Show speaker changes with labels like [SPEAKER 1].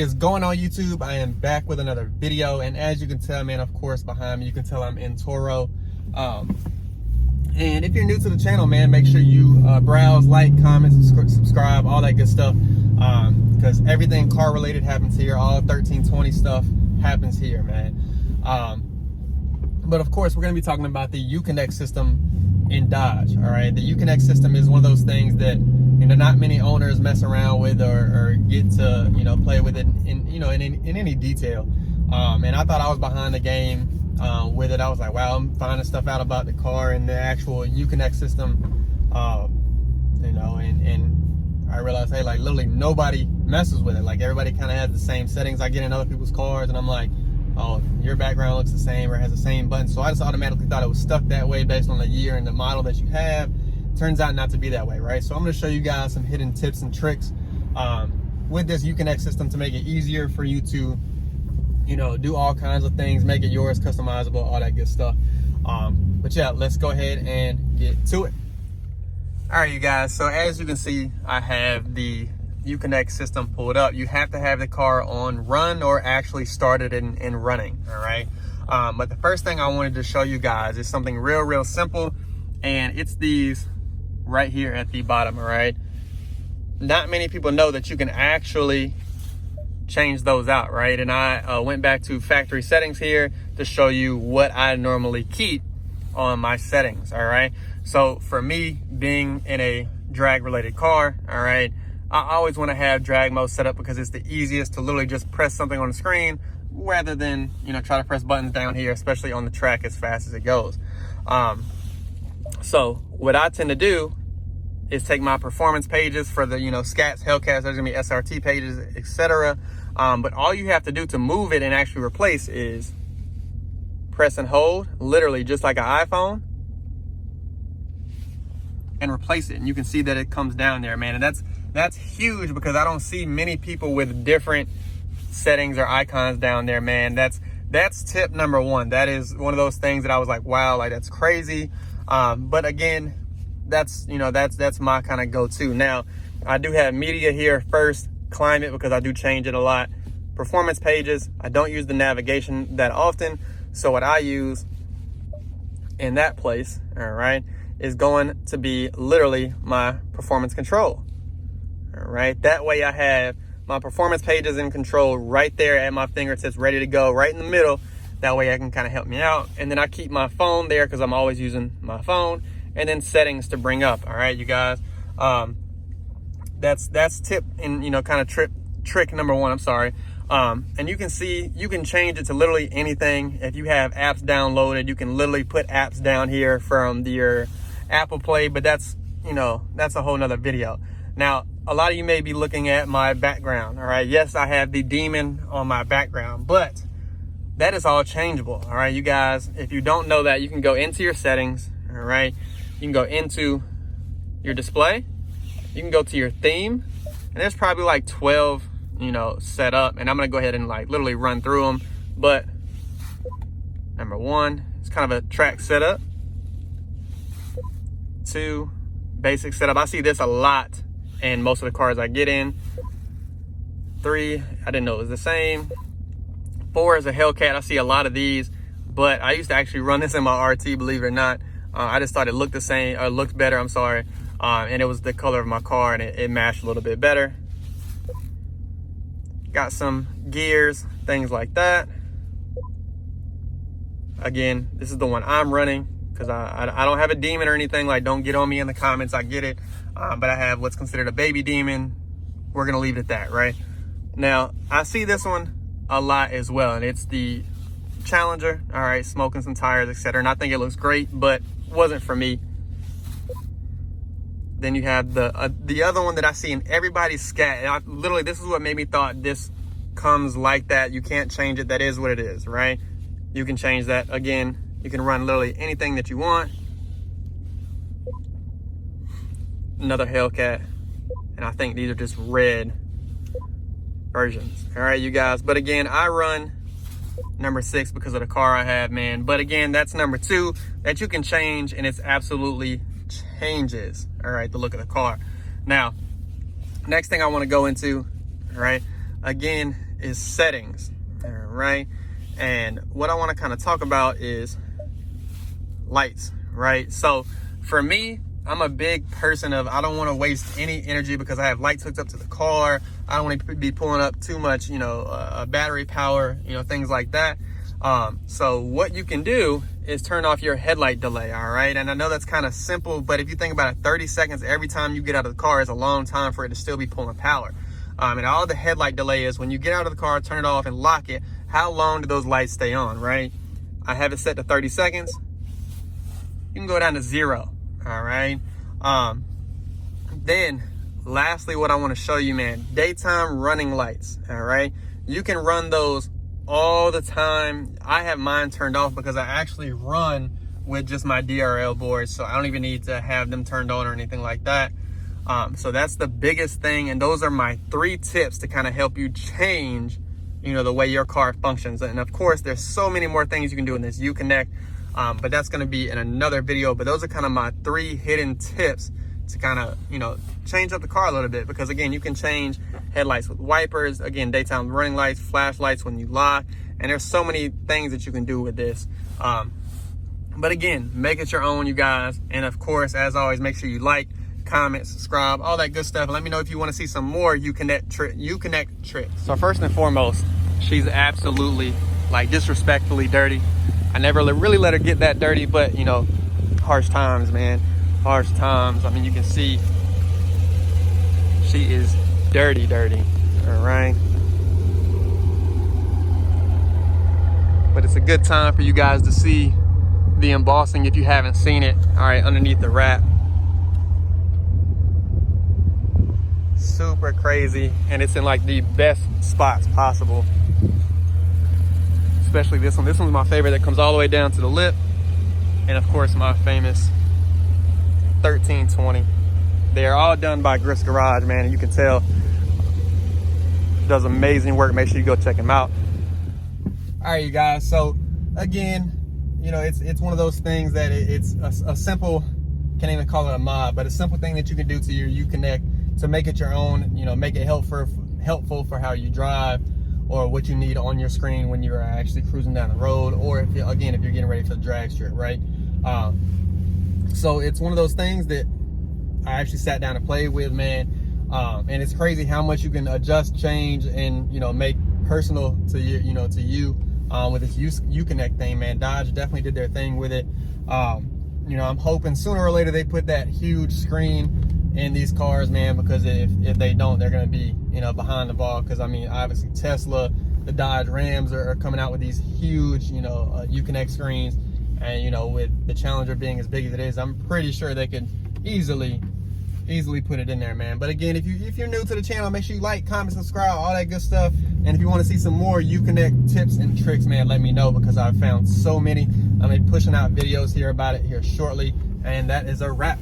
[SPEAKER 1] is going on, YouTube? I am back with another video, and as you can tell, man, of course, behind me, you can tell I'm in Toro. And if you're new to the channel, man, make sure you browse, like, comment, subscribe, all that good stuff, because everything car related happens here. All 1320 stuff happens here, man. But of course, we're going to be talking about the UCONNECT system in Dodge. All right, the UCONNECT system is one of those things that, you know, not many owners mess around with or get to, you know, play with it in any detail. And I thought I was behind the game with it. I was like, wow, I'm finding stuff out about the car and the actual UCONNECT system, you know, and I realized, hey, like literally nobody messes with it. Like everybody kind of has the same settings. I get in other people's cars and I'm like, oh, your background looks the same or has the same button. So I just automatically thought it was stuck that way based on the year and the model that you have. Turns out not to be that way, right? So I'm going to show you guys some hidden tips and tricks with this UCONNECT system to make it easier for you to, you know, do all kinds of things, make it yours, customizable, all that good stuff. But yeah, let's go ahead and get to it. All right, you guys. So as you can see, I have the UCONNECT system pulled up. You have to have the car on run or actually started in running, all right? But the first thing I wanted to show you guys is something real simple, and it's these right here at the bottom. All right, not many people know that you can actually change those out, right? And I went back to factory settings here to show you what I normally keep on my settings. All right, so for me, being in a drag related car, all right, I always want to have drag mode set up because it's the easiest to literally just press something on the screen rather than, you know, try to press buttons down here, especially on the track as fast as it goes. So what I tend to do is take my performance pages for the, you know, scats, Hellcats, there's gonna be SRT pages, etc. But all you have to do to move it and actually replace is press and hold, literally just like an iPhone, and replace it. And you can see that it comes down there, man. And that's huge because I don't see many people with different settings or icons down there, man. That's tip number one. That is one of those things that I was like, wow, like that's crazy. But again, that's, you know, that's my kind of go-to. Now, I do have media here first, climate, because I do change it a lot. Performance pages, I don't use the navigation that often. So what I use in that place, all right, is going to be literally my performance control. All right, that way I have my performance pages in control right there at my fingertips, ready to go, right in the middle. That way I can kind of help me out. And then I keep my phone there because I'm always using my phone, and then settings to bring up. All right, you guys, that's tip and, you know, kind of trick number one, I'm sorry. And you can see, you can change it to literally anything. If you have apps downloaded, you can literally put apps down here from your Apple Play, but that's, you know, that's a whole nother video. Now, a lot of you may be looking at my background. All right, yes, I have the demon on my background, but that is all changeable. All right, you guys, if you don't know that, you can go into your settings. All right, you can go into your display, you can go to your theme, and there's probably like 12, you know, set up, and I'm gonna go ahead and like literally run through them. But number one, it's kind of a track setup. 2, basic setup. I see this a lot in most of the cars I get in. 3, I didn't know it was the same. 4 is a Hellcat. I see a lot of these, but I used to actually run this in my RT, believe it or not. I just thought it looked the same, or looked better, I'm sorry. And it was the color of my car, and it matched a little bit better. Got some gears, things like that. Again, this is the one I'm running because I don't have a demon or anything. Like, don't get on me in the comments, I get it. But I have what's considered a baby demon. We're gonna leave it at that, right? Now, I see this one a lot as well, and it's the Challenger. All right, smoking some tires, etc. And I think it looks great, but wasn't for me. Then you have the other one that I see in everybody's scat. And literally, this is what made me thought this comes like that. You can't change it. That is what it is, right? You can change that. Again, you can run literally anything that you want. Another Hellcat, and I think these are just red versions. All right, you guys. But again, I run number 6 because of the car I have, man. But again, that's number 2 that you can change, and it's absolutely changes, all right, the look of the car. Now, next thing I want to go into, all right, again, is settings. All right. And what I want to kind of talk about is lights, right? So for me, I'm a big person of, I don't want to waste any energy because I have lights hooked up to the car. I don't want to be pulling up too much, battery power, things like that. So what you can do is turn off your headlight delay, all right? And I know that's kind of simple, but if you think about it, 30 seconds every time you get out of the car is a long time for it to still be pulling power. And all the headlight delay is when you get out of the car, turn it off and lock it, how long do those lights stay on, right? I have it set to 30 seconds. You can go down to 0. All right. Then lastly, what I want to show you, man, daytime running lights. All right. You can run those all the time. I have mine turned off because I actually run with just my DRL boards. So I don't even need to have them turned on or anything like that. So that's the biggest thing. And those are my 3 tips to kind of help you change, the way your car functions. And of course, there's so many more things you can do in this UCONNECT. But that's going to be in another video. But those are kind of my 3 hidden tips to kind of, change up the car a little bit. Because again, you can change headlights with wipers, again, daytime running lights, flashlights when you lock. And there's so many things that you can do with this. But again, make it your own, you guys. And of course, as always, make sure you like, comment, subscribe, all that good stuff. Let me know if you want to see some more UCONNECT tricks. So first and foremost, she's absolutely disrespectfully dirty. I never really let her get that dirty, but harsh times, man, harsh times. I mean, you can see she is dirty, all right? But it's a good time for you guys to see the embossing if you haven't seen it. All right, underneath the wrap. Super crazy, and it's in the best spots possible. Especially this one. This one's my favorite, that comes all the way down to the lip. And of course, my famous 1320. They are all done by Grist Garage, man, and you can tell does amazing work. Make sure you go check him out. All right, you guys. So again, it's one of those things that it's a simple, can't even call it a mod, but a simple thing that you can do to your UCONNECT to make it your own. Make it helpful for how you drive, or what you need on your screen when you're actually cruising down the road, or if you're getting ready for the drag strip, right? So it's one of those things that I actually sat down and played with, man. And it's crazy how much you can adjust, change, and make personal to you, with this UCONNECT thing, man. Dodge definitely did their thing with it. I'm hoping sooner or later they put that huge screen in these cars, man, because if they don't, they're going to be behind the ball. Because I mean, obviously Tesla, the Dodge Rams are coming out with these huge UCONNECT screens, and with the Challenger being as big as it is, I'm pretty sure they could easily put it in there, man. But again, if you're new to the channel, make sure you like, comment, subscribe, all that good stuff. And if you want to see some more UCONNECT tips and tricks, man, let me know, because I've found so many. I'm pushing out videos here about it here shortly. And that is a wrap.